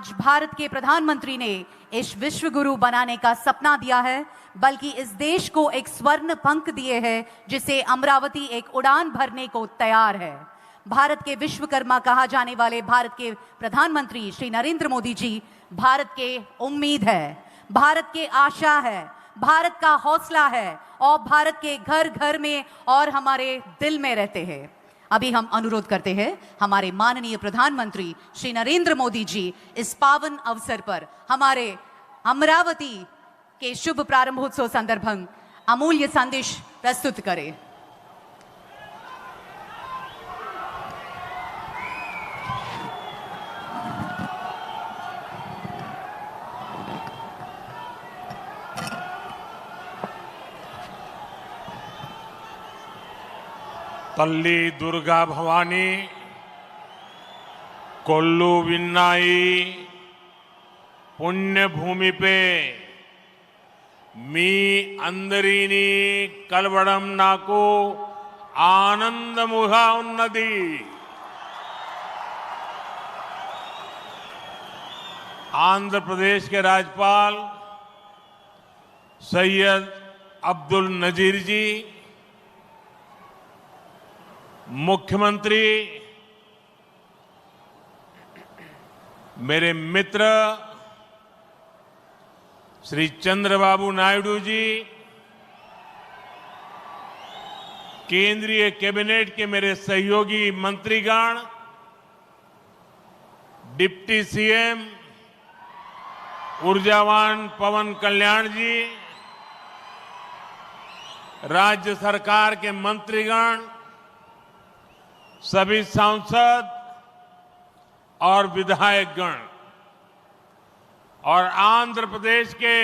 आज भारत के प्रधानमंत्री ने इस विश्व गुरु बनाने का सपना दिया है, बल्कि इस देश को एक स्वर्ण पंख दिए हैं जिसे अमरावती एक उड़ान भरने को तैयार है। भारत के विश्वकर्मा कहा जाने वाले भारत के प्रधानमंत्री श्री नरेंद्र मोदी जी भारत के उम्मीद है, भारत के आशा है, भारत का हौसला है और भारत के घर घर में और हमारे दिल में रहते हैं। अभी हम अनुरोध करते हैं हमारे माननीय प्रधानमंत्री श्री नरेंद्र मोदी जी इस पावन अवसर पर हमारे अमरावती के शुभ प्रारंभोत्सव संदर्भं अमूल्य संदेश प्रस्तुत करें। तल्ली दुर्गा भवानी कोल्लू विन्नाई पुण्य भूमि पे मी अंदरीनी कलवड़म नाको आनंद मुहा उन्नति आंध्र प्रदेश के राज्यपाल सैयद अब्दुल नजीर जी, मुख्यमंत्री, मेरे मित्र श्री चंद्रबाबू नायडू जी, केंद्रीय कैबिनेट के मेरे सहयोगी मंत्रीगण, डिप्टी सीएम ऊर्जावान पवन कल्याण जी, राज्य सरकार के मंत्रीगण, सभी सांसद और विधायकगण और आंध्र प्रदेश के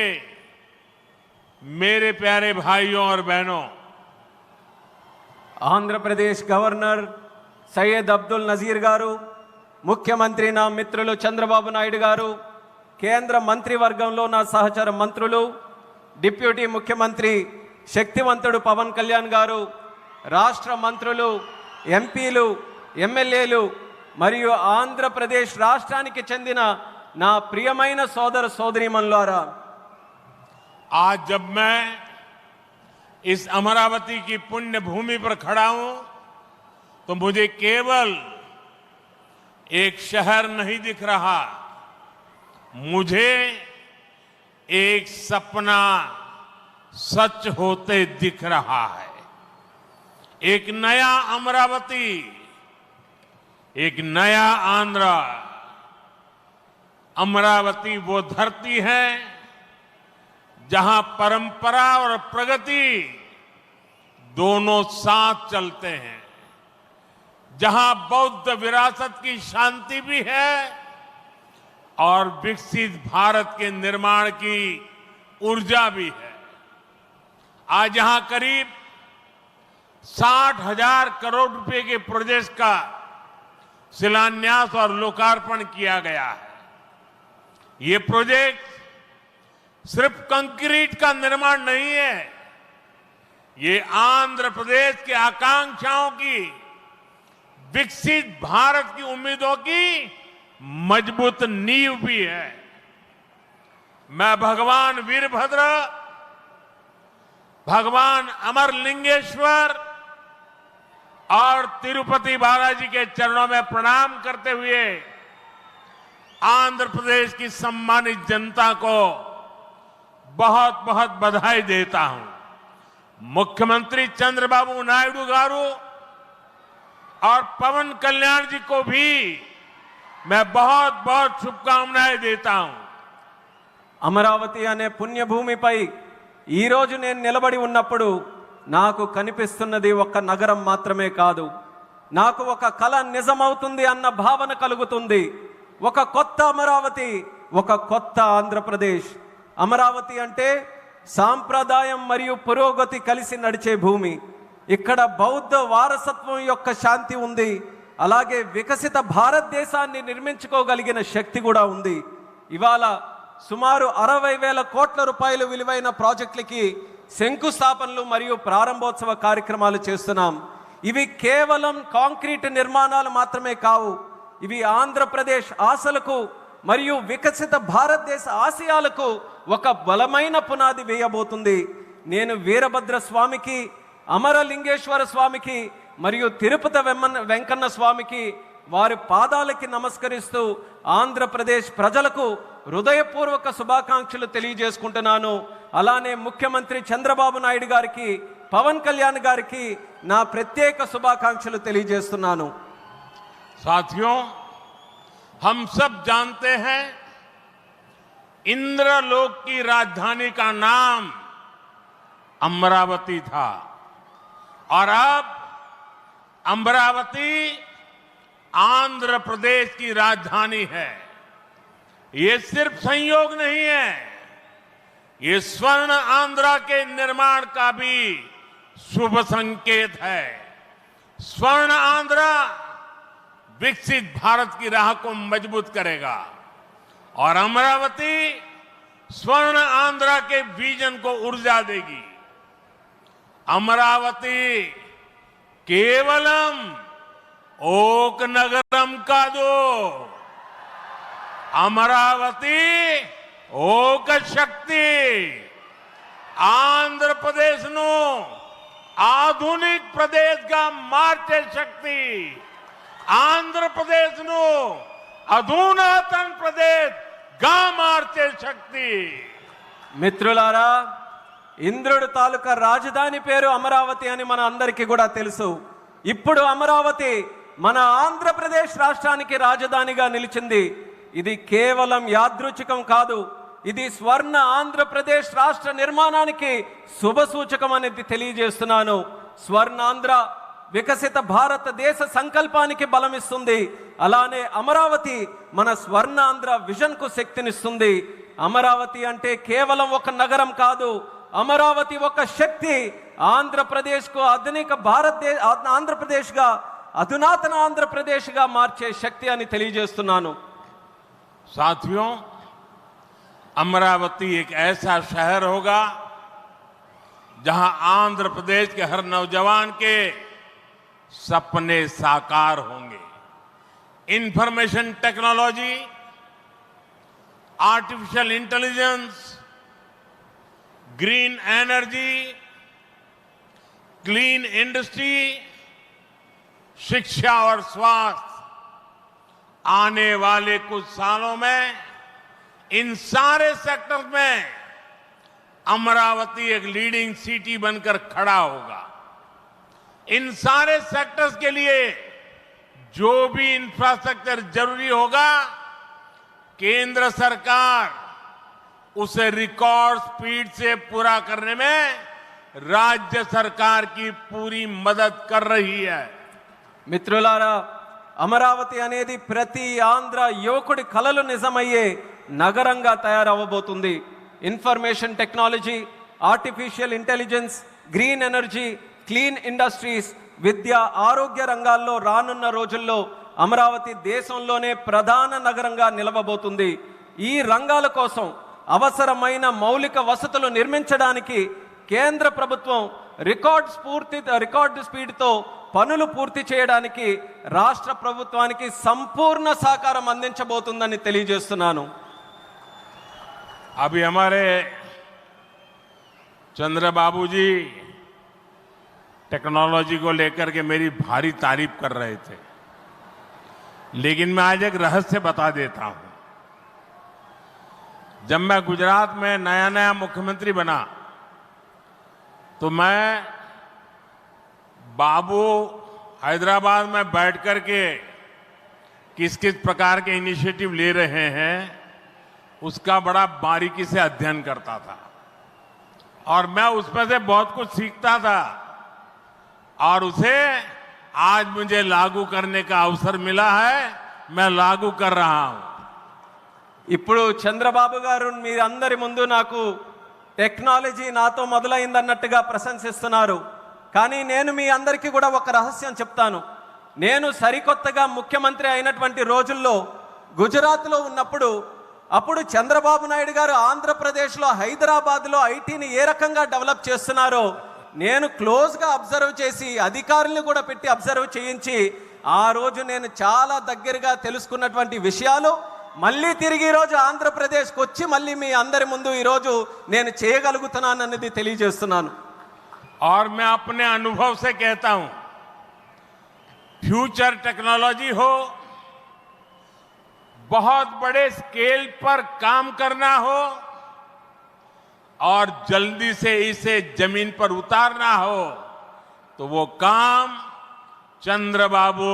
मेरे प्यारे भाइयों और बहनों, आंध्र प्रदेश गवर्नर सैयद अब्दुल नजीर गारू, मुख्यमंत्री ना मित्रुलु चंद्रबाबु नायडू गारू, केंद्र मंत्रिवर्गंलो ना सहचर मंत्रुलु, डिप्यूटी मुख्यमंत्री शक्तिवंतुडु पवन कल्याण गारू, राष्ट्र मंत्रुलु, ఎంపీలు, ఎమ్మెల్యేలు మరియు ఆంధ్రప్రదేశ్ రాష్ట్రానికి చెందిన నా ప్రియమైన సోదర సోదరీమణులారా, आज जब मैं इस अमरावती की पुण्य भूमि पर खड़ा हूं तो मुझे केवल एक शहर नहीं दिख रहा, मुझे एक सपना सच होते दिख रहा है। एक नया अमरावती, एक नया आंध्र। अमरावती वो धरती है जहां परंपरा और प्रगति दोनों साथ चलते हैं, जहां बौद्ध विरासत की शांति भी है और विकसित भारत के निर्माण की ऊर्जा भी है। आज यहां करीब 60,000 करोड़ रुपए के प्रोजेक्ट का शिलान्यास और लोकार्पण किया गया है। ये प्रोजेक्ट सिर्फ कंक्रीट का निर्माण नहीं है, ये आंध्र प्रदेश के आकांक्षाओं की, विकसित भारत की उम्मीदों की मजबूत नींव भी है। मैं भगवान वीरभद्र, भगवान अमरलिंगेश्वर और तिरुपति बालाजी के चरणों में प्रणाम करते हुए आंध्र प्रदेश की सम्मानित जनता को बहुत बहुत बधाई देता हूं। मुख्यमंत्री चंद्रबाबू नायडू गारू और पवन कल्याण जी को भी मैं बहुत बहुत शुभकामनाएं देता हूं। అమరావతి అనే పుణ్యభూమిపై ఈ రోజు నేను నిలబడి ఉన్నప్పుడు నాకు కనిపిస్తున్నది ఒక నగరం మాత్రమే కాదు, నాకు ఒక కల నిజమవుతుంది అన్న భావన కలుగుతుంది। ఒక కొత్త అమరావతి, ఒక కొత్త ఆంధ్రప్రదేశ్। అమరావతి అంటే సాంప్రదాయం మరియు పురోగతి కలిసి నడిచే భూమి। ఇక్కడ బౌద్ధ వారసత్వం యొక్క శాంతి ఉంది, అలాగే వికసిత భారతదేశాన్ని నిర్మించుకోగలిగిన శక్తి కూడా ఉంది। ఇవాళ సుమారు 60,000 కోట్ల రూపాయల విలువైన ప్రాజెక్టులకి శంకుస్థాపనలు మరియు ప్రారంభోత్సవ కార్యక్రమాలు చేస్తున్నాం। ఇవి కేవలం కాంక్రీట్ నిర్మాణాలు మాత్రమే కావు, ఇవి ఆంధ్రప్రదేశ్ ఆశలకు మరియు వికసిత భారతదేశ ఆశయాలకు ఒక బలమైన పునాది వేయబోతుంది. నేను వీరభద్ర స్వామికి, అమరలింగేశ్వర స్వామికి మరియు తిరుపతి వెంకన్న స్వామికి వారి పాదాలకి నమస్కరిస్తూ ఆంధ్రప్రదేశ్ ప్రజలకు హృదయపూర్వక శుభాకాంక్షలు తెలియజేసుకుంటున్నాను. అలానే ముఖ్యమంత్రి చంద్రబాబు నాయుడు గారికి, పవన్ కళ్యాణ్ గారికి నా ప్రత్యేక శుభాకాంక్షలు తెలియజేస్తున్నాను. साथियों, हम सब जानते हैं इंद्रलोक की राजधानी का नाम अमरावती था और अब अमरावती आंध्र प्रदेश की राजधानी है। ये सिर्फ संयोग नहीं है, ये स्वर्ण आंध्रा के निर्माण का भी शुभ संकेत है। स्वर्ण आंध्रा विकसित भारत की राह को मजबूत करेगा और अमरावती स्वर्ण आंध्रा के विजन को ऊर्जा देगी। अमरावती केवलम ओक नगरम का दो, अमरावती ओक शक्ति आंध्र प्रदेश नो आधुनिक प्रदेश का मार्चे शक्ति आंध्र प्रदेश नो अधुनातन प्रदेश గా మార్చే శక్తి. మిత్రులారా, ఇంద్రుడి తాలూకా రాజధాని పేరు అమరావతి అని మన అందరికీ కూడా తెలుసు. ఇప్పుడు అమరావతి మన ఆంధ్రప్రదేశ్ రాష్ట్రానికి రాజధానిగా నిలిచింది. ఇది కేవలం యాదృచ్ఛికం కాదు, ఇది స్వర్ణ ఆంధ్రప్రదేశ్ రాష్ట్ర నిర్మాణానికి శుభ సూచకం అనేది తెలియజేస్తున్నాను. స్వర్ణాంధ్ర వికసిత భారతదేశ సంకల్పానికి బలమిస్తుంది. అలానే అమరావతి మన స్వర్ణాంధ్ర విజన్ కు శక్తినిస్తుంది. అమరావతి అంటే కేవలం ఒక నగరం కాదు, అమరావతి ఒక శక్తి. ఆంధ్రప్రదేశ్ కు ఆంధ్రప్రదేశ్ గా అధునాతన ఆంధ్రప్రదేశ్ గా మార్చే శక్తి అని తెలియజేస్తున్నాను. साथियों, अमरावती एक ऐसा शहर होगा जहां आंध्र प्रदेश के हर नौजवान के सपने साकार होंगे। Information technology, artificial intelligence, green energy, clean industry, शिक्षा और स्वास्थ्य, आने वाले कुछ सालों में इन सारे सेक्टर्स में अमरावती एक लीडिंग सिटी बनकर खड़ा होगा। इन सारे सेक्टर्स के लिए जो भी इंफ्रास्ट्रक्चर जरूरी होगा, केंद्र सरकार उसे रिकॉर्ड स्पीड से पूरा करने में राज्य सरकार की पूरी मदद कर रही है. మిత్రులారా, అమరావతి అనేది ప్రతి ఆంధ్ర యువకుడి కలలు నిజమయ్యే నగరంగా తయారవబోతుంది. Information technology, artificial intelligence, green energy, clean industries, విద్య, ఆరోగ్య రంగాల్లో రానున్న రోజుల్లో అమరావతి దేశంలోనే ప్రధాన నగరంగా నిలవబోతుంది. ఈ రంగాల కోసం అవసరమైన మౌలిక వసతులు నిర్మించడానికి కేంద్ర ప్రభుత్వం రికార్డ్ స్పీడ్తో పనులు పూర్తి చేయడానికి రాష్ట్ర ప్రభుత్వానికి సంపూర్ణ సహకారం అందించబోతుందని తెలియజేస్తున్నాను. अभी हमारे चंद्रबाबू जी टेक्नोलॉजी को लेकर के मेरी भारी तारीफ कर रहे थे, लेकिन मैं आज एक रहस्य बता देता हूं. जब मैं गुजरात में नया मुख्यमंत्री बना तो मैं बाबू हैदराबाद में बैठ करके किस किस प्रकार के इनिशिएटिव ले रहे हैं उसका बड़ा बारीकी से अध्ययन करता था और मैं उसमें से बहुत कुछ सीखता था और उसे आज मुझे लागू करने का अवसर मिला है. मैं लागू कर रहा हूं. ఇప్పుడు చంద్రబాబు గారు మీరందరి ముందు నాకు టెక్నాలజీ నాతో మొదలైందన్నట్టుగా ప్రశంసిస్తున్నారు. కానీ నేను మీ అందరికీ కూడా ఒక రహస్యం చెప్తాను. నేను సరికొత్తగా ముఖ్యమంత్రి అయినటువంటి రోజుల్లో గుజరాత్లో ఉన్నప్పుడు అప్పుడు చంద్రబాబు నాయుడు గారు ఆంధ్రప్రదేశ్లో హైదరాబాద్లో ఐటీని ఏ రకంగా డెవలప్ చేస్తున్నారో నేను క్లోజ్గా అబ్జర్వ్ చేసి అధికారులను కూడా పెట్టి అబ్జర్వ్ చేయించి ఆ రోజు నేను చాలా దగ్గరగా తెలుసుకున్నటువంటి విషయాలు మళ్ళీ తిరిగి ఈ రోజు ఆంధ్రప్రదేశ్కి వచ్చి మళ్ళీ మీ అందరి ముందు ఈ రోజు నేను చేయగలుగుతున్నానన్నది తెలియజేస్తున్నాను. और मैं अपने अनुभव से कहता हूं, फ्यूचर टेक्नोलॉजी हो, बहुत बड़े स्केल पर काम करना हो और जल्दी से इसे जमीन पर उतारना हो, तो वो काम चंद्रबाबू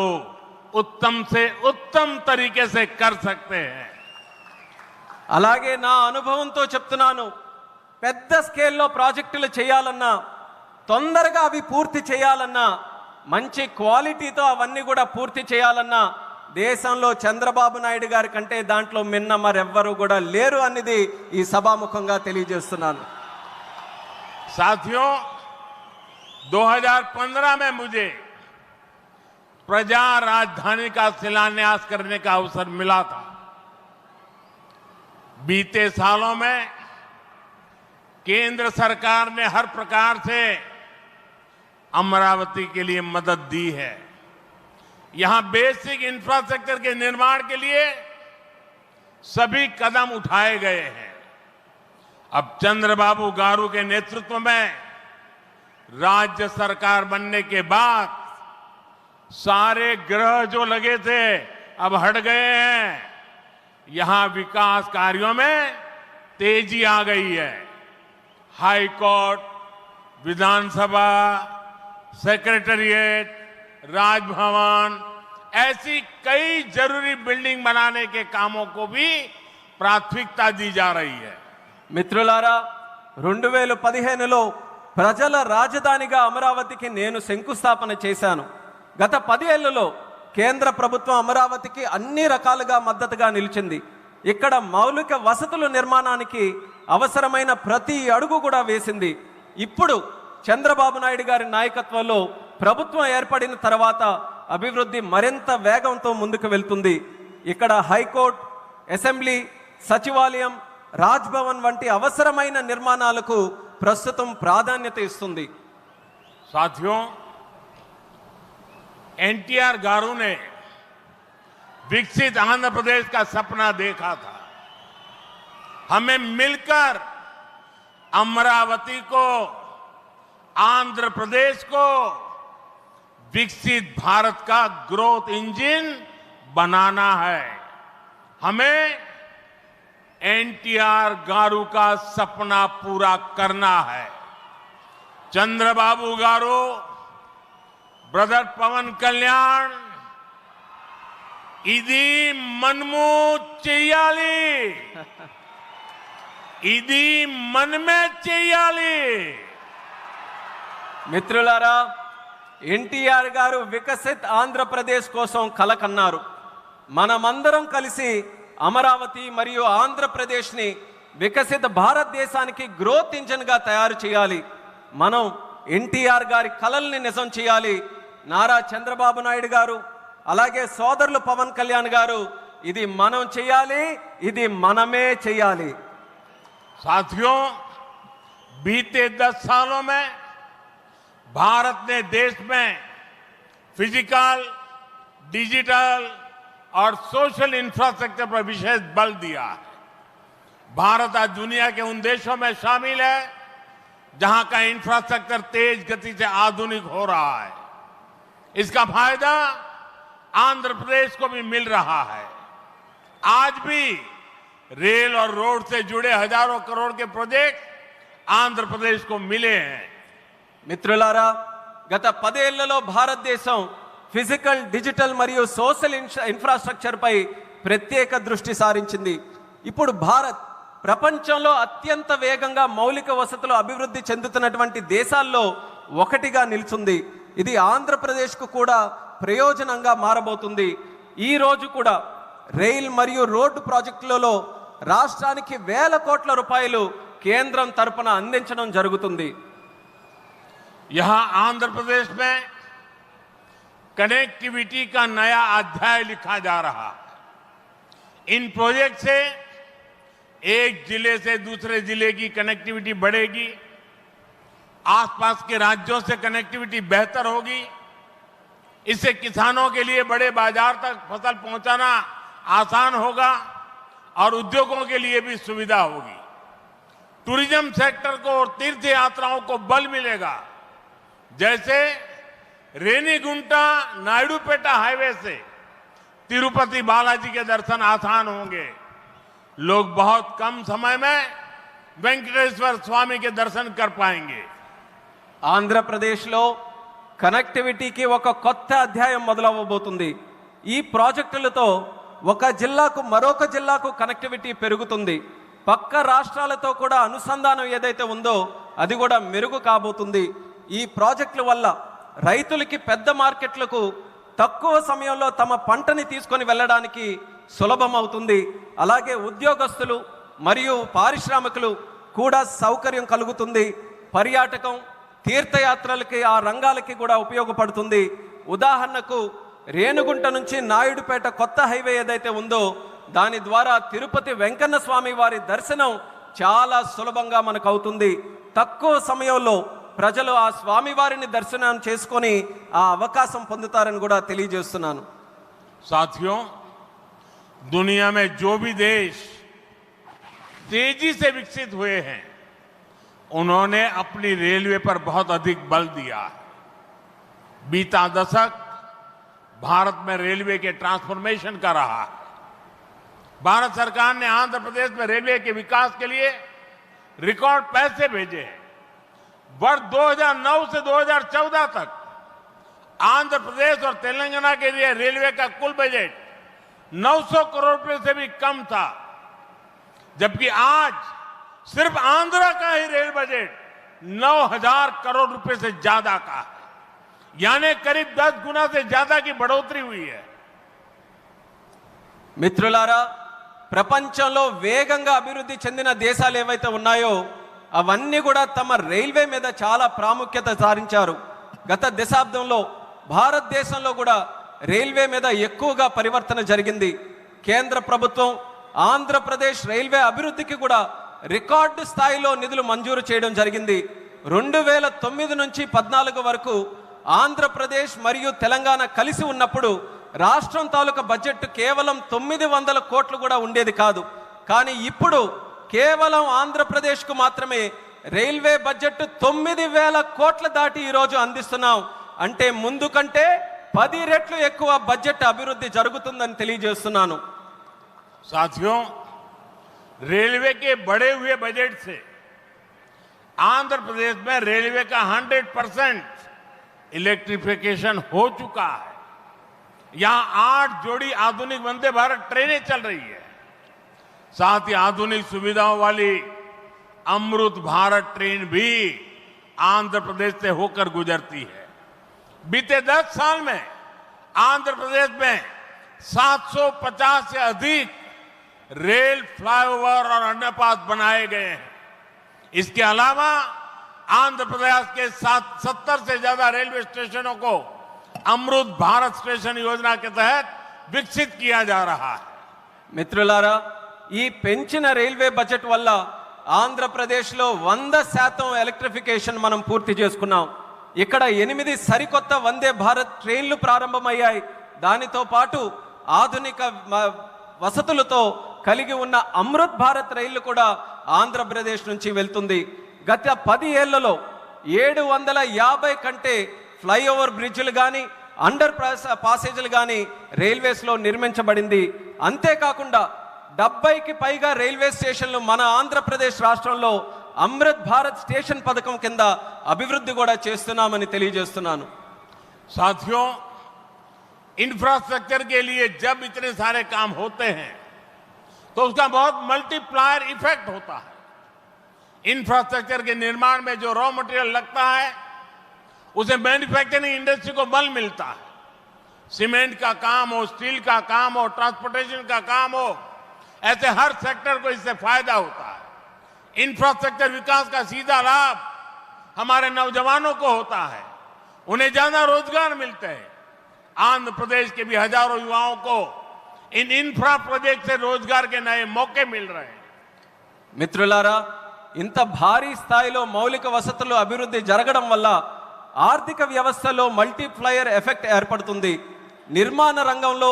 उत्तम से उत्तम तरीके से कर सकते हैं. అలాగే నా అనుభవంతో చెప్తున్నాను, పెద్ద స్కేల్లో ప్రాజెక్టులు చేయాలన్నా, తొందరగా అవి పూర్తి చేయాలన్నా, మంచి క్వాలిటీతో అవన్నీ కూడా పూర్తి చేయాలన్నా దేశంలో చంద్రబాబు నాయుడు గారి కంటే దాంట్లో మిన్న మరెవ్వరూ కూడా లేరు అనేది ఈ సభాముఖంగా తెలియజేస్తున్నాను. साथियों, 2015 में मुझे प्रजा राजधानी का शिलान्यास करने का अवसर मिला था. बीते सालों में केंद्र सरकार ने हर प्रकार से अमरावती के लिए मदद दी है. यहां बेसिक इंफ्रास्ट्रक्चर के निर्माण के लिए सभी कदम उठाए गए हैं. अब चंद्रबाबू गारू के नेतृत्व में राज्य सरकार बनने के बाद सारे ग्रह जो लगे थे अब हट गए हैं. यहां विकास कार्यों में तेजी आ गई है. हाई कोर्ट, विधानसभा, सेक्रेटेरिएट, राजभवन, ऐसी कई जरूरी बिल्डिंग बनाने के कामों को भी प्राथमिकता दी जा रही है. మిత్రులారా, 2015లో ప్రజల రాజధానిగా అమరావతికి నేను శంకుస్థాపన చేశాను. గత 10 ఏళ్లలో కేంద్ర ప్రభుత్వం అమరావతికి అన్ని రకాలుగా మద్దతుగా నిలిచింది. ఇక్కడ మౌలిక వసతుల నిర్మాణానికి అవసరమైన ప్రతి అడుగు కూడా వేసింది. ఇప్పుడు చంద్రబాబు నాయుడు గారి నాయకత్వంలో ప్రభుత్వం ఏర్పడిన తర్వాత అభివృద్ధి మరింత వేగంతో ముందుకు వెళ్తుంది. ఇక్కడ హైకోర్టు, అసెంబ్లీ, సచివాలయం, రాజ్భవన్ వంటి అవసరమైన నిర్మాణాలకు ప్రస్తుతం ప్రాధాన్యత ఇస్తుంది. साथियों, एनटीआर गारू ने विकसित आंध्र प्रदेश का सपना देखा था. हमें मिलकर अमरावती को, आंध्र प्रदेश को विकसित भारत का ग्रोथ इंजन बनाना है. हमें एनटीआर गारू का सपना पूरा करना है. चंद्रबाबू गारू, ब्रदर पवन कल्याण, इदी मनमू చెయ్యాలి, ఇది మనమే చెయ్యాలి. మిత్రులారా, ఎన్టీఆర్ గారు వికసిత్ ఆంధ్రప్రదేశ్ కోసం కల కన్నారు. మనమందరం కలిసి అమరావతి మరియు ఆంధ్రప్రదేశ్ని వికసిత భారతదేశానికి గ్రోత్ ఇంజన్గా తయారు చేయాలి. మనం ఎన్టీఆర్ గారి కలల్ని నిజం చేయాలి. నారా చంద్రబాబు నాయుడు గారు, అలాగే సోదరులు పవన్ కళ్యాణ్ గారు, ఇది మనం చేయాలి, ఇది మనమే చేయాలి. साथियों, बीते 10 सालों में भारत ने देश में फिजिकल, डिजिटल और सोशल इंफ्रास्ट्रक्चर पर विशेष बल दिया है. भारत आज दुनिया के उन देशों में शामिल है जहां का इंफ्रास्ट्रक्चर तेज गति से आधुनिक हो रहा है. इसका फायदा आंध्र प्रदेश को भी मिल रहा है. आज भी रेल और रोड से जुड़े हजारों करोड़ के प्रोजेक्ट आंध्र प्रदेश को मिले हैं. మిత్రులారా, గత 10 ఏళ్లలో భారతదేశం ఫిజికల్, డిజిటల్ మరియు సోషల్ ఇన్ఫ్రాస్ట్రక్చర్ పై ప్రత్యేక దృష్టి సారించింది. ఇప్పుడు భారత్ ప్రపంచంలో అత్యంత వేగంగా మౌలిక వసతులు అభివృద్ధి చెందుతున్నటువంటి దేశాల్లో ఒకటిగా నిలుచుంది. ఇది ఆంధ్రప్రదేశ్కు కూడా ప్రయోజనంగా మారబోతుంది. ఈ రోజు కూడా రైల్ మరియు రోడ్డు ప్రాజెక్టులలో రాష్ట్రానికి వేల కోట్ల రూపాయలు కేంద్రం తరపున అందించడం జరుగుతుంది. यहां आंध्र प्रदेश में कनेक्टिविटी का नया अध्याय लिखा जा रहा है. इन प्रोजेक्ट से एक जिले से दूसरे जिले की कनेक्टिविटी बढ़ेगी, आसपास के राज्यों से कनेक्टिविटी बेहतर होगी. इससे किसानों के लिए बड़े बाजार तक फसल पहुंचाना आसान होगा. और उद्योगों के लिए भी सुविधा होगी। टूरिज्म सेक्टर को और तीर्थ यात्राओं को बल मिलेगा। जैसे रेनीगुंटा नायडूपेटा हाईवे से तिरुपति बालाजी के दर्शन आसान होंगे। लोग बहुत कम समय में వెంకటేశ్వర స్వామి के दर्शन कर पाएंगे। ఆంధ్రప్రదేశ్లో కనెక్టివిటీకి ఒక కొత్త అధ్యాయం మొదలవ్వబోతుంది. ఈ ప్రాజెక్టులతో ఒక జిల్లాకు మరొక జిల్లాకు కనెక్టివిటీ పెరుగుతుంది. పక్క రాష్ట్రాలతో కూడా అనుసంధానం ఏదైతే ఉందో అది కూడా మెరుగు కాబోతుంది. ఈ ప్రాజెక్టుల వల్ల రైతులకి పెద్ద మార్కెట్లకు తక్కువ సమయంలో తమ పంటని తీసుకొని వెళ్ళడానికి సులభం అవుతుంది. అలాగే ఉద్యోగస్తులు మరియు పారిశ్రామికులు కూడా సౌకర్యం కలుగుతుంది. పర్యాటకం తీర్థయాత్రలకి ఆ రంగాలకి కూడా ఉపయోగపడుతుంది. ఉదాహరణకు రేణుగుంట నుంచి నాయుడుపేట కొత్త హైవే ఏదైతే ఉందో దాని ద్వారా తిరుపతి వెంకన్న స్వామి వారి దర్శనం చాలా సులభంగా మనకు అవుతుంది. తక్కువ సమయంలో ప్రజలు ఆ స్వామి వారిని దర్శనం చేసుకొని ఆ అవకాశం పొందుతారని కూడా తెలియజేస్తున్నాను. साथियों, दुनिया में जो भी देश तेजी से विकसित हुए हैं उन्होंने अपनी रेलवे पर बहुत अधिक बल दिया है। बीता दशक भारत में रेलवे के ट्रांसफॉर्मेशन का रहा है। भारत सरकार ने आंध्र प्रदेश में रेलवे के विकास के लिए रिकॉर्ड पैसे भेजे हैं। वर्ष 2009 से 2014 तक आंध्र प्रदेश और तेलंगाना के लिए रेलवे का कुल बजट 900 करोड़ रुपए से भी कम था, जबकि आज सिर्फ आंध्र का ही रेल बजट 9000 करोड़ रुपए से ज्यादा का है, यानी करीब 10 गुना से ज्यादा की बढ़ोतरी हुई है। మిత్రులారా, ప్రపంచంలో వేగంగా అభివృద్ధి చెందిన దేశాలు ఏవైతే ఉన్నాయో అవన్నీ కూడా తమ రైల్వే మీద చాలా ప్రాముఖ్యత సారించారు. గత దశాబ్దంలో భారతదేశంలో కూడా రైల్వే మీద ఎక్కువగా పరివర్తన జరిగింది. కేంద్ర ప్రభుత్వం ఆంధ్రప్రదేశ్ రైల్వే అభివృద్ధికి కూడా రికార్డు స్థాయిలో నిధులు మంజూరు చేయడం జరిగింది. 2009 నుంచి 14 వరకు ఆంధ్రప్రదేశ్ మరియు తెలంగాణ కలిసి ఉన్నప్పుడు రాష్ట్రం తాలూకా బడ్జెట్ కేవలం 900 కోట్లు కూడా ఉండేది కాదు. కానీ ఇప్పుడు కేవలం ఆంధ్రప్రదేశ్కు మాత్రమే రైల్వే బడ్జెట్ 9000 కోట్ల దాటి ఈరోజు అందిస్తున్నాం. అంటే ముందు కంటే 10 రెట్లు ఎక్కువ బడ్జెట్ అభివృద్ధి జరుగుతుందని తెలియజేస్తున్నాను. साथियों, रेलवे के बढ़े हुए बजट से आंध्र प्रदेश में रेलवे का 100% इलेक्ट्रिफिकेशन हो चुका है। यहां 8 जोड़ी आधुनिक वंदे भारत ट्रेनें चल रही है। साथ ही आधुनिक सुविधाओं वाली अमृत भारत ट्रेन भी आंध्र प्रदेश से होकर गुजरती है। बीते 10 साल में आंध्र प्रदेश में 750 से अधिक रेल फ्लाईओवर और अंडरपास बनाए गए हैं। इसके अलावा आंध्र प्रदेश के 70 से ज्यादा रेलवे स्टेशनों को अमृत भारत स्टेशन योजना के तहत विकसित किया जा रहा है। మిత్రులారా, ఈ పెంచిన రైల్వే బడ్జెట్ వల్ల ఆంధ్రప్రదేశ్లో 100% ఎలక్ట్రిఫికేషన్ మనం పూర్తి చేసుకున్నాం. ఇక్కడ 8 సరికొత్త వందే భారత్ ట్రైన్లు ప్రారంభమయ్యాయి. దానితో పాటు ఆధునిక వసతులతో కలిగి ఉన్న అమృత్ భారత్ రైళ్లు కూడా ఆంధ్రప్రదేశ్ నుంచి వెళ్తుంది. గత 10 ఏళ్లలో 750 కంటే ఫ్లైఓవర్ బ్రిడ్జ్లు కానీ అండర్ పాసేజీలు కానీ రైల్వేస్లో నిర్మించబడింది. అంతేకాకుండా 70కి పైగా రైల్వే స్టేషన్లు మన ఆంధ్రప్రదేశ్ రాష్ట్రంలో అమృత్ భారత్ స్టేషన్ పథకం కింద అభివృద్ధి కూడా చేస్తున్నామని తెలియజేస్తున్నాను. साथियों, इंफ्रास्ट्रक्चर के लिए जब इतने सारे काम होते हैं तो उसका बहुत मल्टीप्लायर इफेक्ट होता है। इंफ्रास्ट्रक्चर के निर्माण में जो रॉ मटेरियल लगता है उसे मैन्युफैक्चरिंग इंडस्ट्री को बल मिलता है। सीमेंट का काम हो, स्टील का काम हो, ट्रांसपोर्टेशन का काम हो, ऐसे हर सेक्टर को इससे फायदा होता है। इंफ्रास्ट्रक्चर विकास का सीधा लाभ हमारे नौजवानों को होता है, उन्हें ज्यादा रोजगार मिलते हैं। आंध्र प्रदेश के भी हजारों युवाओं को इन इंफ्रा प्रोजेक्ट से रोजगार के नए मौके मिल रहे हैं। మిత్రులారా, ఇంత భారీ స్థాయిలో మౌలిక వసతులు అభివృద్ధి జరగడం వల్ల ఆర్థిక వ్యవస్థలో మల్టీప్లయర్ ఎఫెక్ట్ ఏర్పడుతుంది. నిర్మాణ రంగంలో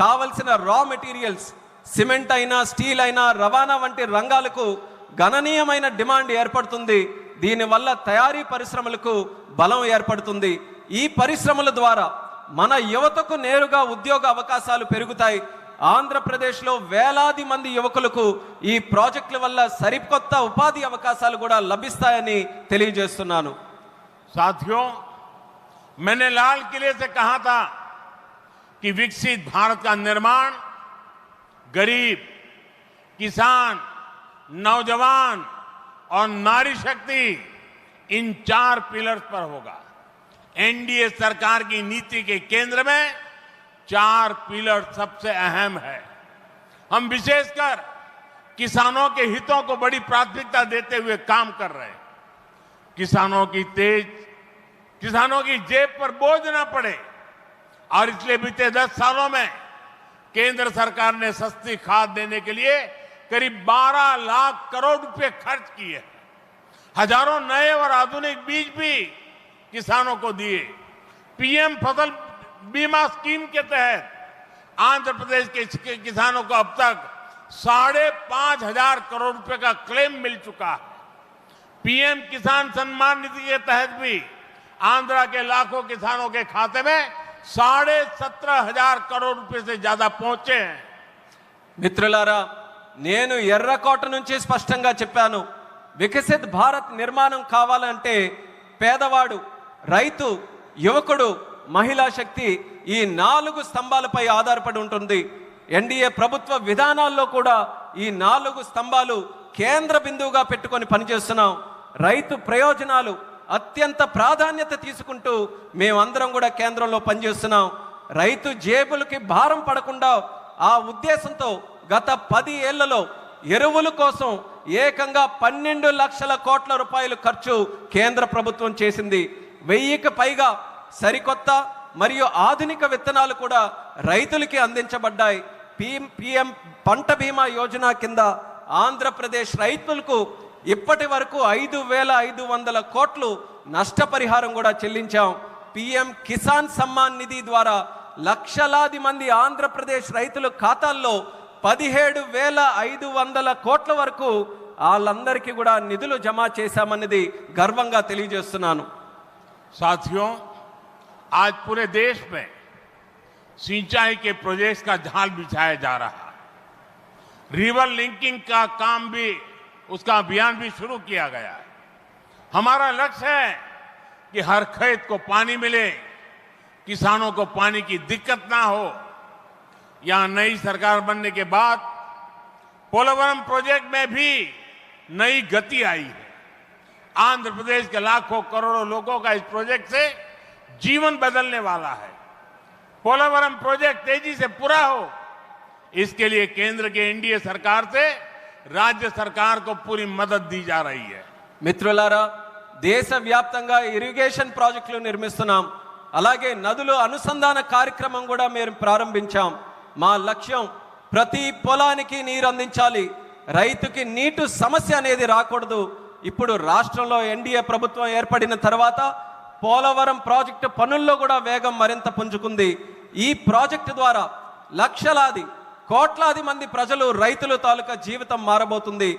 కావలసిన రా మెటీరియల్స్ సిమెంట్ అయినా స్టీల్ అయినా రవాణా వంటి రంగాలకు గణనీయమైన డిమాండ్ ఏర్పడుతుంది. దీనివల్ల తయారీ పరిశ్రమలకు బలం ఏర్పడుతుంది. ఈ పరిశ్రమల ద్వారా మన యువతకు నేరుగా ఉద్యోగ అవకాశాలు పెరుగుతాయి. ఆంధ్రప్రదేశ్లో వేలాది మంది యువకులకు ఈ ప్రాజెక్టుల వల్ల సరికొత్త ఉపాధి అవకాశాలు కూడా లభిస్తాయని తెలియజేస్తున్నాను. साथियों, मैंने लाल किले से कहा था कि विकसित भारत का निर्माण गरीब, किसान, नौजवान और नारी शक्ति इन 4 पिलर्स पर होगा। एनडीए सरकार की नीति के केंद्र में 4 पिलर सबसे अहम है। हम विशेषकर किसानों के हितों को बड़ी प्राथमिकता देते हुए काम कर रहे हैं। किसानों की जेब पर बोझ ना पड़े और इसलिए बीते 10 सालों में केंद्र सरकार ने सस्ती खाद देने के लिए करीब 12 लाख करोड़ रुपए खर्च किए। हजारों नए और आधुनिक बीज भी किसानों को दिए। पीएम फसल बीमा स्कीम के तहत आंध्र प्रदेश के किसानों को अब तक 5,500 करोड़ रुपए का क्लेम मिल चुका है। पीएम किसान सम्मान निधि के तहत भी आंध्रा के लाखों किसानों के खाते में 17,500 करोड़ रुपए से ज्यादा पहुंचे हैं। మిత్రులారా, నేను ఎర్రకోట నుంచి స్పష్టంగా చెప్పాను, వికసిత్ భారత్ నిర్మాణం కావాలంటే పేదవాడు, రైతు, యువకుడు, మహిళా శక్తి ఈ 4 స్తంభాలపై ఆధారపడి ఉంటుంది. ఎన్డీఏ ప్రభుత్వ విధానాల్లో కూడా ఈ 4 స్తంభాలు కేంద్ర బిందువుగా పెట్టుకొని పనిచేస్తున్నాం. రైతు ప్రయోజనాలు అత్యంత ప్రాధాన్యత తీసుకుంటూ మేమందరం కూడా కేంద్రంలో పనిచేస్తున్నాం. రైతు జేబులకి భారం పడకుండా ఆ ఉద్దేశంతో గత 10 ఏళ్లలో ఎరువుల కోసం ఏకంగా 12 లక్షల కోట్ల రూపాయలు ఖర్చు కేంద్ర ప్రభుత్వం చేసింది. 1000కి పైగా సరికొత్త మరియు ఆధునిక విత్తనాలు కూడా రైతులకి అందించబడ్డాయి. పీఎం పంట బీమా యోజన కింద ఆంధ్రప్రదేశ్ రైతులకు ఇప్పటి వరకు 5,500 కోట్లు నష్టపరిహారం కూడా చెల్లించాం. పీఎం కిసాన్ సమ్మాన్ నిధి ద్వారా లక్షలాది మంది ఆంధ్రప్రదేశ్ రైతుల ఖాతాల్లో 17,500 కోట్ల వరకు వాళ్ళందరికీ కూడా నిధులు జమ చేశామన్నది గర్వంగా తెలియజేస్తున్నాను. साथियों, आज पूरे देश में सिंचाई के प्रोजेक्ट्स का जाल बिछाया जा रहा है। रिवर लिंकिंग का काम भी, उसका अभियान भी शुरू किया गया है। हमारा लक्ष्य है कि हर खेत को पानी मिले, किसानों को पानी की दिक्कत ना हो। यहां नई सरकार बनने के बाद पोलवरम प्रोजेक्ट में भी नई गति आई है। आंध्र प्रदेश के लाखों करोड़ों लोगों का इस प्रोजेक्ट से जीवन बदलने वाला है। पोलवरम प्रोजेक्ट तेजी से पूरा हो, इसके लिए केंद्र के एनडीए सरकार से राज्य सरकार को पूरी मदद दी जा रही है. మిత్రులారా, దేశవ్యాప్తంగా ఇరిగేషన్ ప్రాజెక్టులు నిర్మిస్తున్నాం. అలాగే నదుల అనుసంధాన కార్యక్రమం కూడా మేము ప్రారంభించాం. మా లక్ష్యం ప్రతి పొలానికి నీరు అందించాలి, రైతుకి నీటి సమస్య అనేది రాకూడదు. ఇప్పుడు రాష్ట్రంలో ఎన్డీఏ ప్రభుత్వం ఏర్పడిన తర్వాత పోలవరం ప్రాజెక్టు పనుల్లో కూడా వేగం మరింత పుంజుకుంది. ఈ ప్రాజెక్టు ద్వారా లక్షలాది కోట్లాది మంది ప్రజలు, రైతుల తాలూకా జీవితం మారబోతుంది.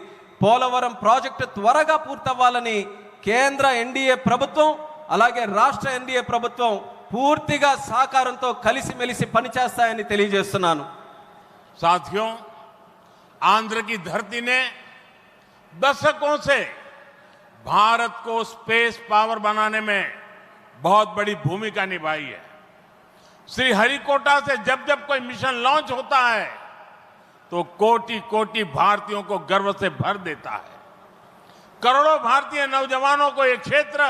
పోలవరం ప్రాజెక్టు త్వరగా పూర్తవ్వాలని కేంద్ర ఎన్డీఏ ప్రభుత్వం అలాగే రాష్ట్ర ఎన్డీఏ ప్రభుత్వం పూర్తిగా సహకారంతో కలిసిమెలిసి పనిచేస్తాయని తెలియజేస్తున్నాను. साथियों, आंध्र की धरती ने दशकों से भारत को स्पेस पावर बनाने में बहुत बड़ी भूमिका निभाई है. श्रीहरिकोटा से जब जब कोई मिशन लॉन्च होता है तो कोटि कोटि भारतीयों को गर्व से भर देता है. करोड़ों भारतीय नौजवानों को यह क्षेत्र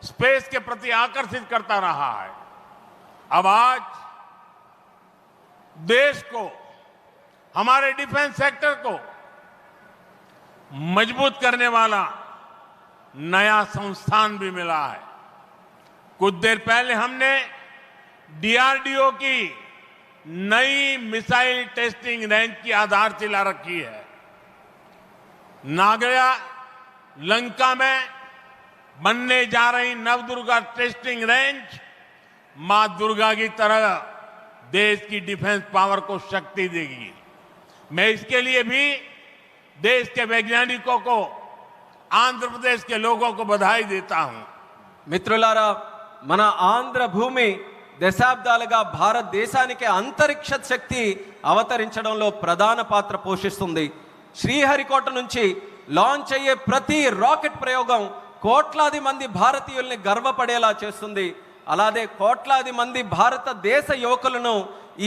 स्पेस के प्रति आकर्षित करता रहा है. अब आज देश को, हमारे डिफेंस सेक्टर को मजबूत करने वाला नया संस्थान भी मिला है. कुछ देर पहले हमने डीआरडीओ की नई मिसाइल टेस्टिंग रेंज की आधारशिला रखी है. नागया लंका में बनने जा रही नवदुर्गा टेस्टिंग रेंज मां दुर्गा की तरह देश की डिफेंस पावर को शक्ति देगी. मैं इसके लिए भी देश के वैज्ञानिकों को, आंध्र प्रदेश के लोगों को बधाई देता हूं। మిత్రులారా, మన ఆంధ్ర భూమి దశాబ్దాలుగా భారతదేశానికి అంతరిక్ష శక్తి అవతరించడంలో ప్రధాన పాత్ర పోషిస్తుంది. శ్రీహరికోట నుంచి లాంచ్ అయ్యే ప్రతి రాకెట్ ప్రయోగం కోట్లాది మంది భారతీయుల్ని గర్వపడేలా చేస్తుంది. అలాగే కోట్లాది మంది భారతదేశ యువకులను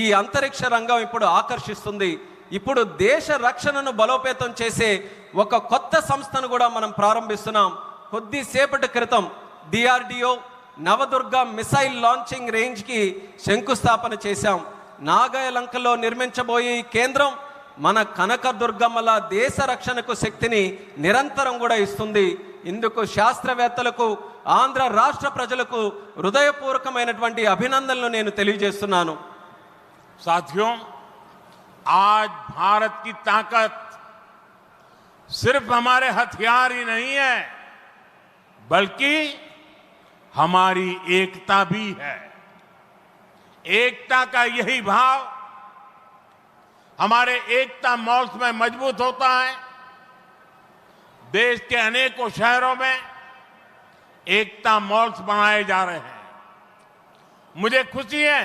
ఈ అంతరిక్ష రంగం ఇప్పుడు ఆకర్షిస్తుంది. ఇప్పుడు దేశ రక్షణను బలోపేతం చేసే ఒక కొత్త సంస్థను కూడా మనం ప్రారంభిస్తున్నాం. కొద్దిసేపటి క్రితం డిఆర్డిఓ నవదుర్గ మిసైల్ లాంచింగ్ రేంజ్కి శంకుస్థాపన చేశాం. నాగాలంకలో నిర్మించబోయే ఈ కేంద్రం మన కనకదుర్గమ్మల దేశ రక్షణకు శక్తిని నిరంతరం కూడా ఇస్తుంది. ఇందుకు శాస్త్రవేత్తలకు, ఆంధ్ర రాష్ట్ర ప్రజలకు హృదయపూర్వకమైనటువంటి అభినందనలు నేను తెలియజేస్తున్నాను. साथियों, आज भारत की ताकत सिर्फ हमारे हथियार ही नहीं है, बल्कि हमारी एकता भी है। एकता का यही भाव हमारे एकता मॉल्स में मजबूत होता है। देश के अनेकों शहरों में एकता मॉल्स बनाए जा रहे हैं। मुझे खुशी है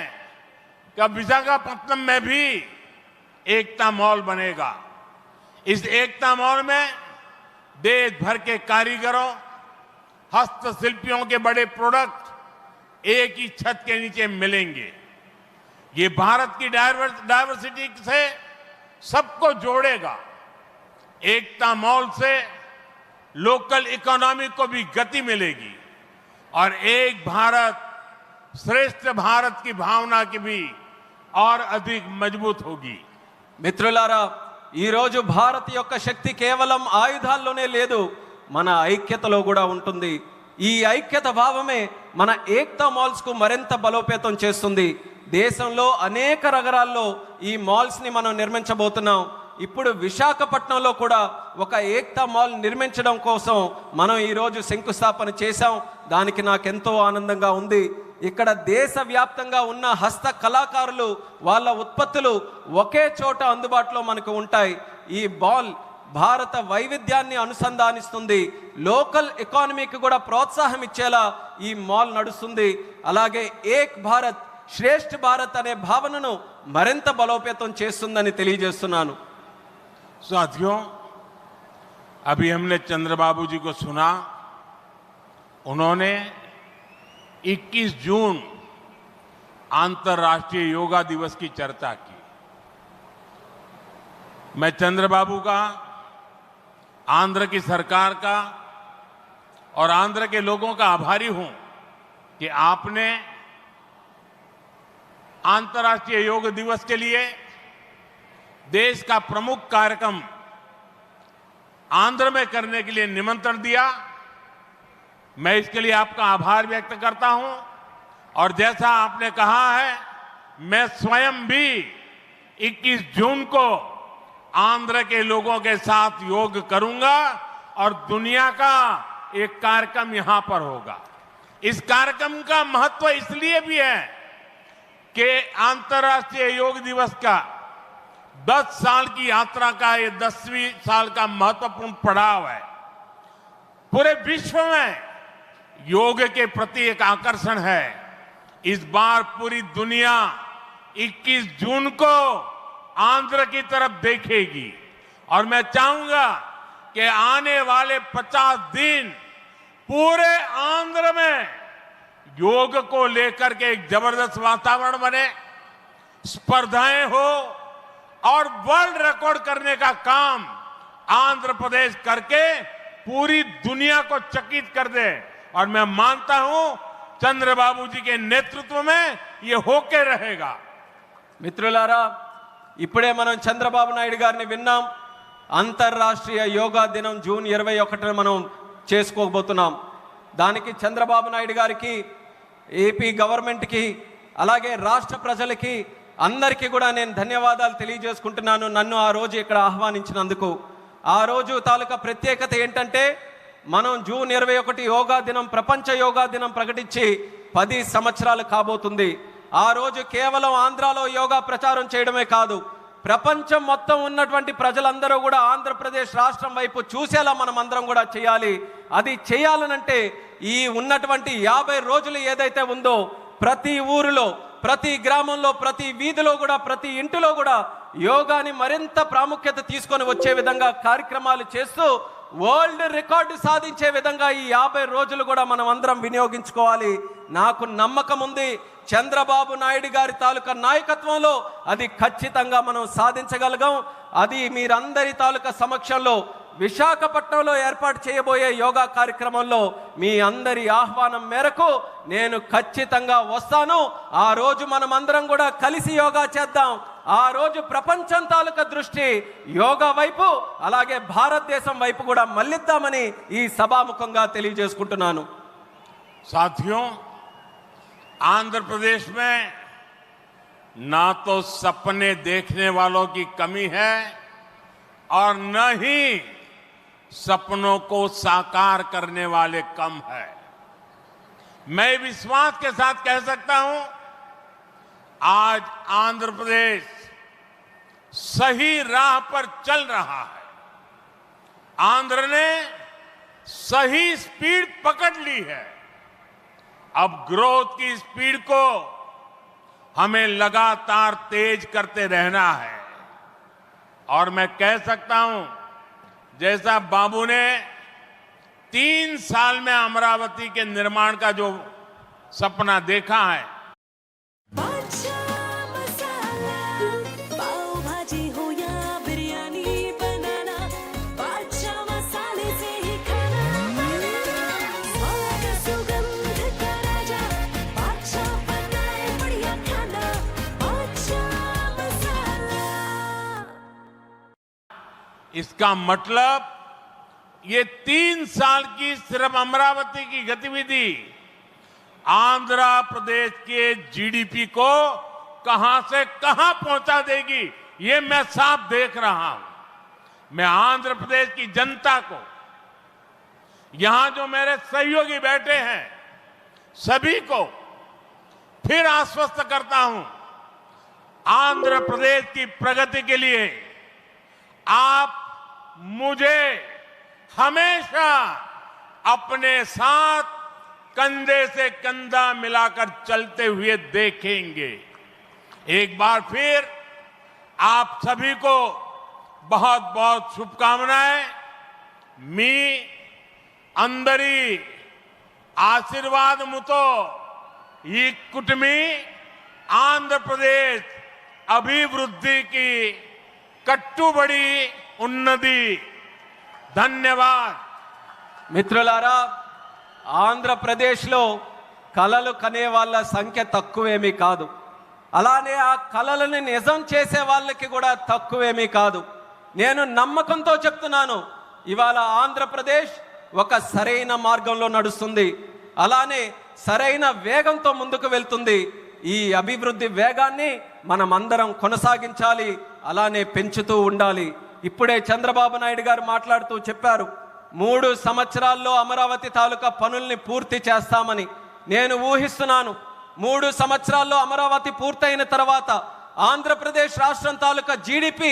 कि अब विशाखापट्टनम में भी एकता मॉल बनेगा। इस एकता मॉल में देश भर के कारीगरों, हस्तशिल्पियों के बड़े प्रोडक्ट एक ही छत के नीचे मिलेंगे। ये भारत की डायवर्सिटी से सबको जोड़ेगा। एकता मॉल से लोकल इकोनॉमी को भी गति मिलेगी और एक भारत श्रेष्ठ भारत की भावना की भी और अधिक मजबूत होगी। మిత్రులారా, ఈరోజు భారత్ యొక్క శక్తి కేవలం ఆయుధాల్లోనే లేదు, మన ఐక్యతలో కూడా ఉంటుంది. ఈ ఐక్యత భావమే మన ఏక్తా మాల్స్కు మరింత బలోపేతం చేస్తుంది. దేశంలో అనేక నగరాల్లో ఈ మాల్స్ని మనం నిర్మించబోతున్నాం. ఇప్పుడు విశాఖపట్నంలో కూడా ఒక ఏక్తా మాల్ నిర్మించడం కోసం మనం ఈరోజు శంకుస్థాపన చేశాం. దానికి నాకెంతో ఆనందంగా ఉంది. ఇక్కడ దేశవ్యాప్తంగా ఉన్న హస్త కళాకారులు వాళ్ళ ఉత్పత్తులు ఒకే చోట అందుబాటులో మనకు ఉంటాయి. ఈ మాల్ భారత వైవిధ్యాన్ని అనుసంధానిస్తుంది. లోకల్ ఎకానమీకి కూడా ప్రోత్సాహం ఇచ్చేలా ఈ మాల్ నడుస్తుంది. అలాగే ఏక్ భారత్ శ్రేష్ఠ భారత్ అనే భావనను మరింత బలోపేతం చేస్తుందని తెలియజేస్తున్నాను. साथियों, अभी हमने चंद्रबाबू जी को सुना. उन्होंने 21 जून अंतर्राष्ट्रीय योगा दिवस की चर्चा की. मैं चंद्रबाबू का, आंध्र की सरकार का और आंध्र के लोगों का आभारी हूं कि आपने अंतर्राष्ट्रीय योग दिवस के लिए देश का प्रमुख कार्यक्रम आंध्र में करने के लिए निमंत्रण दिया. मैं इसके लिए आपका आभार व्यक्त करता हूं और जैसा आपने कहा है, मैं स्वयं भी 21 जून को आंध्र के लोगों के साथ योग करूंगा और दुनिया का एक कार्यक्रम यहां पर होगा. इस कार्यक्रम का महत्व इसलिए भी है कि अंतर्राष्ट्रीय योग दिवस का 10 साल की यात्रा का ये 10वीं साल का महत्वपूर्ण पड़ाव है. पूरे विश्व में योग के प्रति एक आकर्षण है. इस बार पूरी दुनिया 21 जून को आंध्र की तरफ देखेगी और मैं चाहूंगा कि आने वाले 50 दिन पूरे आंध्र में योग को लेकर के एक जबरदस्त वातावरण बने, स्पर्धाएं हो और वर्ल्ड रिकॉर्ड करने का काम आंध्र प्रदेश करके पूरी दुनिया को चकित कर दे. और मैं मानता हूं चंद्रबाबू जी के नेतृत्व में ये होके रहेगा. మిత్రులారా, ఇప్పుడే మనం చంద్రబాబు నాయుడు గారిని విన్నాం. అంతర్రాష్ట్రీయ యోగా దినం జూన్ 21న మనం చేసుకోబోతున్నాం. దానికి చంద్రబాబు నాయుడు గారికి, ఏపీ గవర్నమెంట్కి, అలాగే రాష్ట్ర ప్రజలకి అందరికీ కూడా నేను ధన్యవాదాలు తెలియజేసుకుంటున్నాను నన్ను ఆ రోజు ఇక్కడ ఆహ్వానించినందుకు. ఆ రోజు తాలూకా ప్రత్యేకత ఏంటంటే, మనం జూన్ 21 యోగా దినం, ప్రపంచ యోగా దినం ప్రకటించి 10 సంవత్సరాలు కాబోతుంది. ఆ రోజు కేవలం ఆంధ్రాలో యోగా ప్రచారం చేయడమే కాదు, ప్రపంచం మొత్తం ఉన్నటువంటి ప్రజలందరూ కూడా ఆంధ్రప్రదేశ్ రాష్ట్రం వైపు చూసేలా మనం అందరం కూడా చేయాలి. అది చేయాలనంటే ఈ ఉన్నటువంటి 50 రోజులు ఏదైతే ఉందో ప్రతి ఊరిలో, ప్రతి గ్రామంలో, ప్రతి వీధిలో కూడా, ప్రతి ఇంటిలో కూడా యోగాని మరింత ప్రాముఖ్యత తీసుకొని వచ్చే విధంగా కార్యక్రమాలు చేస్తూ వరల్డ్ రికార్డు సాధించే విధంగా ఈ 50 రోజులు కూడా మనం అందరం వినియోగించుకోవాలి. నాకు నమ్మకం ఉంది, చంద్రబాబు నాయుడు గారి తాలూకా నాయకత్వంలో అది ఖచ్చితంగా మనం సాధించగలగాం. అది మీరందరి తాలూకా సమక్షంలో విశాఖపట్నంలో ఏర్పాటు చేయబోయే యోగా కార్యక్రమంలో మీ అందరి ఆహ్వానం మేరకు నేను ఖచ్చితంగా వస్తాను. ఆ రోజు మనం అందరం కూడా కలిసి యోగా చేద్దాం. ఆ రోజు ప్రపంచం తాలూకా దృష్టి యోగా వైపు, అలాగే భారతదేశం వైపు కూడా మళ్ళిద్దామని ఈ సభాముఖంగా తెలియజేసుకుంటున్నాను. साथियों, आंध्र प्रदेश में ना तो सपने देखने वालों की कमी है और न ही सपनों को साकार करने वाले कम है। मैं विश्वास के साथ कह सकता हूं, आज आंध्र प्रदेश सही राह पर चल रहा है। आंध्र ने सही स्पीड पकड़ ली है। अब ग्रोथ की स्पीड को हमें लगातार तेज करते रहना है। और मैं कह सकता हूं, जैसा बाबू ने 3 साल में अमरावती के निर्माण का जो सपना देखा है, इसका मतलब ये 3 साल की सिर्फ अमरावती की गतिविधि आंध्र प्रदेश के जीडीपी को कहां से कहां पहुंचा देगी, ये मैं साफ देख रहा हूं। मैं आंध्र प्रदेश की जनता को, यहां जो मेरे सहयोगी बैठे हैं, सभी को फिर आश्वस्त करता हूं, आंध्र प्रदेश की प्रगति के लिए आप मुझे हमेशा अपने साथ कंधे से कंधा मिलाकर चलते हुए देखेंगे। एक बार फिर आप सभी को बहुत बहुत शुभकामनाएं। मी अंदरी आशीर्वाद मुतो ई कुटुंबी आंध्र प्रदेश अभिवृद्धि की कट्टुबड़ी उन्नति। धन्यवाद। మిత్రులారా, ఆంధ్రప్రదేశ్లో కలలు కనే వాళ్ళ సంఖ్య తక్కువేమీ కాదు. అలానే ఆ కలలను నిజం చేసే వాళ్ళకి కూడా తక్కువేమీ కాదు. నేను నమ్మకంతో చెప్తున్నాను, ఇవాళ ఆంధ్రప్రదేశ్ ఒక సరైన మార్గంలో నడుస్తుంది. అలానే సరైన వేగంతో ముందుకు వెళ్తుంది. ఈ అభివృద్ధి వేగాన్ని మనం అందరం కొనసాగించాలి, అలానే పెంచుతూ ఉండాలి. ఇప్పుడే చంద్రబాబు నాయుడు గారు మాట్లాడుతూ చెప్పారు, 3 సంవత్సరాల్లో అమరావతి తాలూకా పనుల్ని పూర్తి చేస్తామని. నేను ఊహిస్తున్నాను, 3 సంవత్సరాల్లో అమరావతి పూర్తయిన తర్వాత ఆంధ్రప్రదేశ్ రాష్ట్రం తాలూకా జీడిపి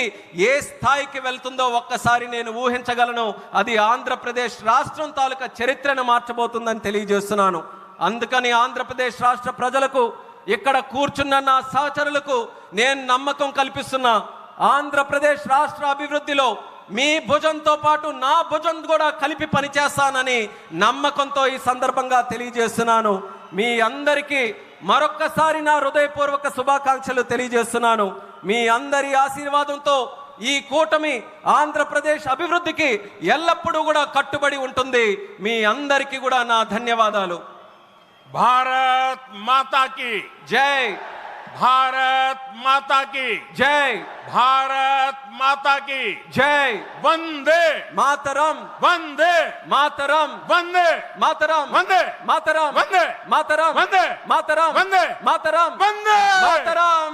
ఏ స్థాయికి వెళ్తుందో ఒక్కసారి నేను ఊహించగలను. అది ఆంధ్రప్రదేశ్ రాష్ట్రం తాలూకా చరిత్రను మార్చబోతుందని తెలియజేస్తున్నాను. అందుకని ఆంధ్రప్రదేశ్ రాష్ట్ర ప్రజలకు, ఇక్కడ కూర్చున్న నా సహచరులకు నేను నమ్మకం కల్పిస్తున్నా, ఆంధ్రప్రదేశ్ రాష్ట్ర అభివృద్ధిలో మీ భుజంతో పాటు నా భుజం కూడా కలిపి పనిచేస్తానని నమ్మకంతో ఈ సందర్భంగా తెలియజేస్తున్నాను. మీ అందరికీ మరొక్కసారి నా హృదయపూర్వక శుభాకాంక్షలు తెలియజేస్తున్నాను. మీ అందరి ఆశీర్వాదంతో ఈ కూటమి ఆంధ్రప్రదేశ్ అభివృద్ధికి ఎల్లప్పుడూ కూడా కట్టుబడి ఉంటుంది. మీ అందరికీ కూడా నా ధన్యవాదాలు. भारत माता की జై, भारत माता की జై, भारत माता की జై. वंदे మాతరం, वंदे మాతరం, वंदे మాతరం, वंदे మాతరం, वंदे మాతరం, वंदे మాతరం, वंदे మాతరం, वंदे మాతరం.